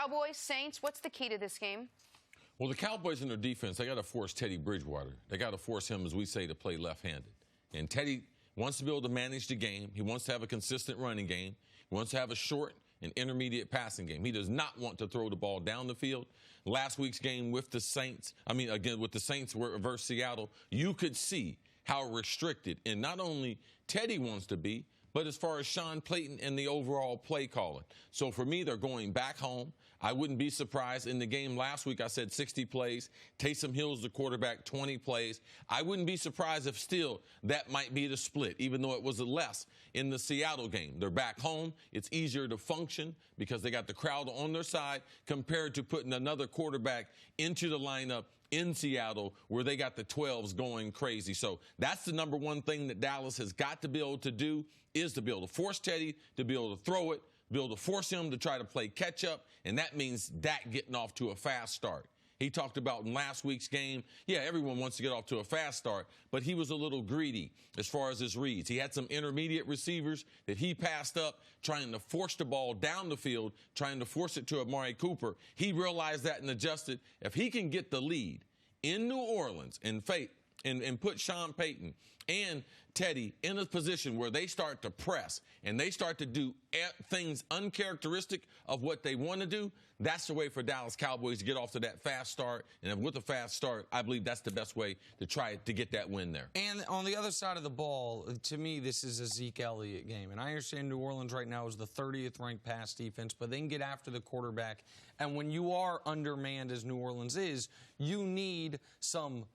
Cowboys, Saints, what's the key to this game? Well, the Cowboys in their defense, they got to force Teddy Bridgewater. They got to force him, as we say, to play left-handed. And Teddy wants to be able to manage the game. He wants to have a consistent running game. He wants to have a short and intermediate passing game. He does not want to throw the ball down the field. Last week's game with the Saints, with the Saints versus Seattle, you could see how restricted, and not only Teddy wants to be, but as far as Sean Payton and the overall play calling. So for me, they're going back home. I wouldn't be surprised. In the game last week, I said 60 plays. Taysom Hill's the quarterback, 20 plays. I wouldn't be surprised if still that might be the split, even though it was less in the Seattle game. They're back home. It's easier to function because they got the crowd on their side compared to putting another quarterback into the lineup in Seattle where they got the 12s going crazy. So that's the number one thing that Dallas has got to be able to do, is to be able to force Teddy to be able to throw it, be able to force him to try to play catch up, and that means Dak getting off to a fast start. He talked about in last week's game, yeah, everyone wants to get off to a fast start, but he was a little greedy as far as his reads. He had some intermediate receivers that he passed up, trying to force the ball down the field, trying to force it to Amari Cooper. He realized that and adjusted. If he can get the lead in New Orleans and put Sean Payton and Teddy in a position where they start to press and they start to do things uncharacteristic of what they want to do, that's the way for Dallas Cowboys to get off to that fast start. And with a fast start, I believe that's the best way to try to get that win there. And on the other side of the ball, to me, this is a Zeke Elliott game. And I understand New Orleans right now is the 30th ranked pass defense, but they can get after the quarterback. And when you are undermanned, as New Orleans is, you need some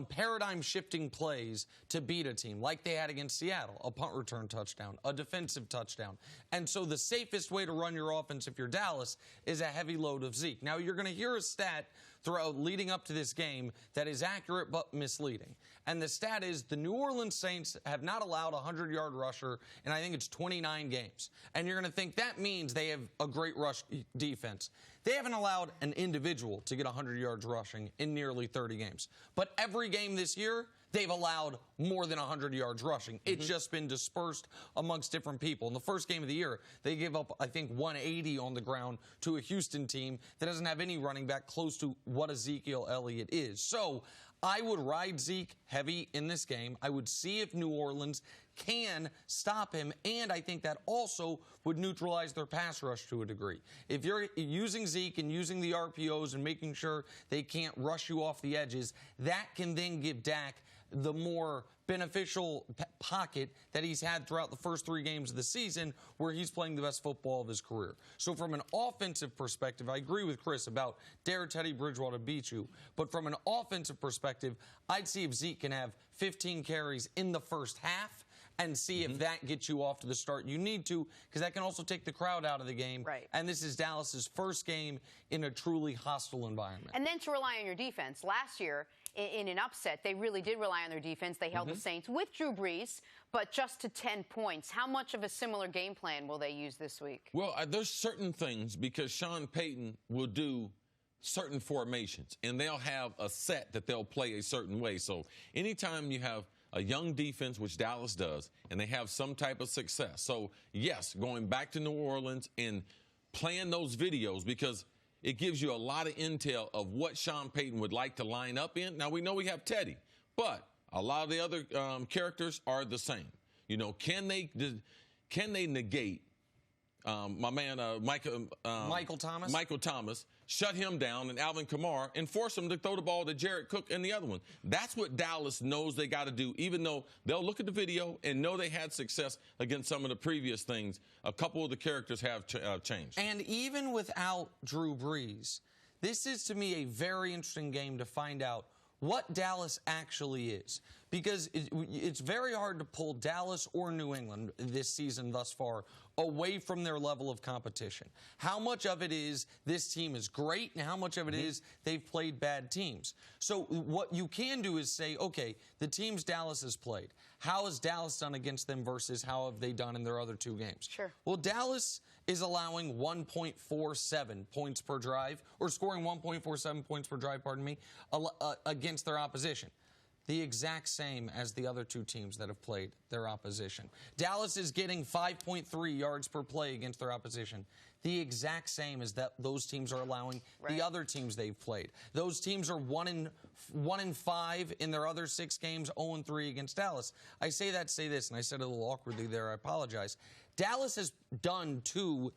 paradigm-shifting plays to beat a team, like they had against Seattle, a punt return touchdown, a defensive touchdown. And so the safest way to run your offense if you're Dallas is a heavy load of Zeke. Now, you're going to hear a stat throughout leading up to this game that is accurate but misleading. And the stat is the New Orleans Saints have not allowed a 100-yard rusher in, I think it's 29 games. And you're going to think that means they have a great rush defense. They haven't allowed an individual to get 100 yards rushing in nearly 30 games. But every game this year, they've allowed more than 100 yards rushing. It's just been dispersed amongst different people. In the first game of the year, they gave up, I think, 180 on the ground to a Houston team that doesn't have any running back close to what Ezekiel Elliott is. So I would ride Zeke heavy in this game. I would see if New Orleans can stop him, and I think that also would neutralize their pass rush to a degree. If you're using Zeke and using the RPOs and making sure they can't rush you off the edges, that can then give Dak the more beneficial pocket that he's had throughout the first 3 games of the season where he's playing the best football of his career. So from an offensive perspective, I agree with Chris about dare Teddy Bridgewater beat you. But from an offensive perspective, I'd see if Zeke can have 15 carries in the first half and see if that gets you off to the start you need to, because that can also take the crowd out of the game. Right. And this is Dallas's first game in a truly hostile environment. And then to rely on your defense. Last year, in an upset, they really did rely on their defense. They held the Saints with Drew Brees, but just to 10 points. How much of a similar game plan will they use this week? Well, there's certain things, because Sean Payton will do certain formations, and they'll have a set that they'll play a certain way. So anytime you have a young defense, which Dallas does, and they have some type of success. So, yes, going back to New Orleans and playing those videos, because it gives you a lot of intel of what Sean Payton would like to line up in. Now, we know we have Teddy, but a lot of the other characters are the same. You know, can they negate my man Michael Thomas? Michael Thomas, shut him down, and Alvin Kamara, and force him to throw the ball to Jared Cook and the other one. That's what Dallas knows they got to do, even though they'll look at the video and know they had success against some of the previous things. A couple of the characters have changed. And even without Drew Brees, this is, to me, a very interesting game to find out what Dallas actually is. Because it's very hard to pull Dallas or New England this season thus far away from their level of competition. How much of it is this team is great and how much of it is they've played bad teams. So what you can do is say, okay, the teams Dallas has played, how has Dallas done against them versus how have they done in their other 2 games? Sure. Well, Dallas is allowing 1.47 points per drive, or scoring 1.47 points per drive, pardon me, against their opposition. The exact same as the other 2 teams that have played their opposition. Dallas is getting 5.3 yards per play against their opposition. the exact same as that those teams are allowing the other teams they've played. Those teams are 1-5 in their other 6 games, 0-3 against Dallas. I say that to say this, and I said it a little awkwardly there, I apologize. Dallas has done to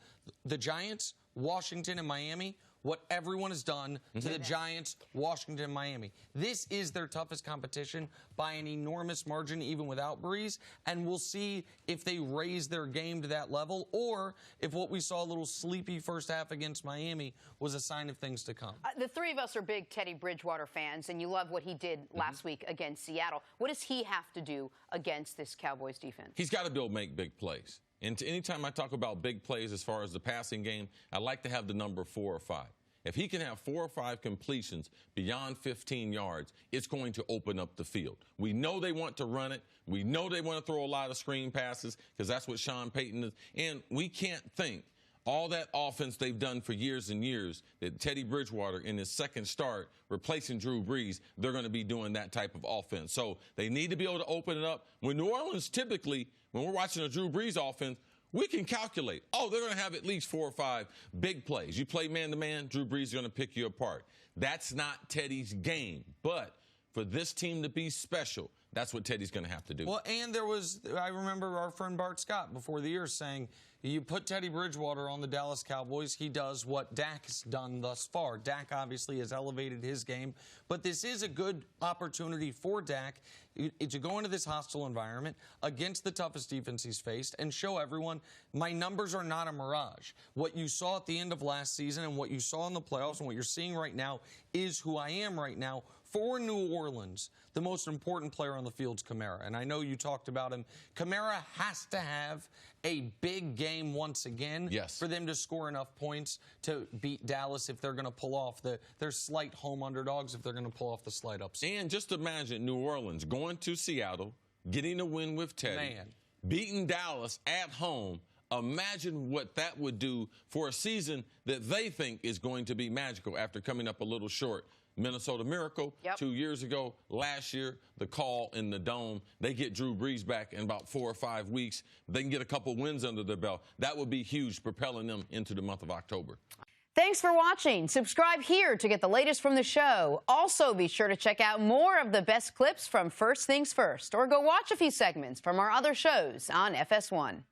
the Giants, Washington, and Miami what everyone has done to the Giants, Washington, and Miami. This is their toughest competition by an enormous margin, even without Breeze, and we'll see if they raise their game to that level or if what we saw a little sleepy first half against Miami was a sign of things to come. The three of us are big Teddy Bridgewater fans, and you love what he did last week against Seattle. What does he have to do against this Cowboys defense? He's got to be able to make big plays. And anytime I talk about big plays as far as the passing game, I like to have the number 4 or 5. If he can have 4 or 5 completions beyond 15 yards, it's going to open up the field. We know they want to run it. We know they want to throw a lot of screen passes because that's what Sean Payton is. And we can't think all that offense they've done for years and years that Teddy Bridgewater in his second start replacing Drew Brees, they're going to be doing that type of offense. So they need to be able to open it up. When New Orleans typically, when we're watching a Drew Brees offense, we can calculate, they're going to have at least 4 or 5 big plays. You play man-to-man, Drew Brees is going to pick you apart. That's not Teddy's game. But for this team to be special, that's what Teddy's going to have to do. Well, and I remember our friend Bart Scott before the year saying, you put Teddy Bridgewater on the Dallas Cowboys, he does what Dak has done thus far. Dak obviously has elevated his game, but this is a good opportunity for Dak to go into this hostile environment against the toughest defense he's faced and show everyone my numbers are not a mirage. What you saw at the end of last season and what you saw in the playoffs and what you're seeing right now is who I am right now. For New Orleans, the most important player on the field is Kamara. And I know you talked about him. Kamara has to have a big game once again for them to score enough points to beat Dallas if they're going to pull off their slight home underdogs, if they're going to pull off the slight upset. And just imagine New Orleans going to Seattle, getting a win with Teddy, beating Dallas at home. Imagine what that would do for a season that they think is going to be magical after coming up a little short. Minnesota Miracle 2 years ago. Last year, the call in the Dome. They get Drew Brees back in about 4 or 5 weeks. They can get a couple wins under their belt. That would be huge, propelling them into the month of October. Thanks for watching. Subscribe here to get the latest from the show. Also, be sure to check out more of the best clips from First Things First, or go watch a few segments from our other shows on FS1.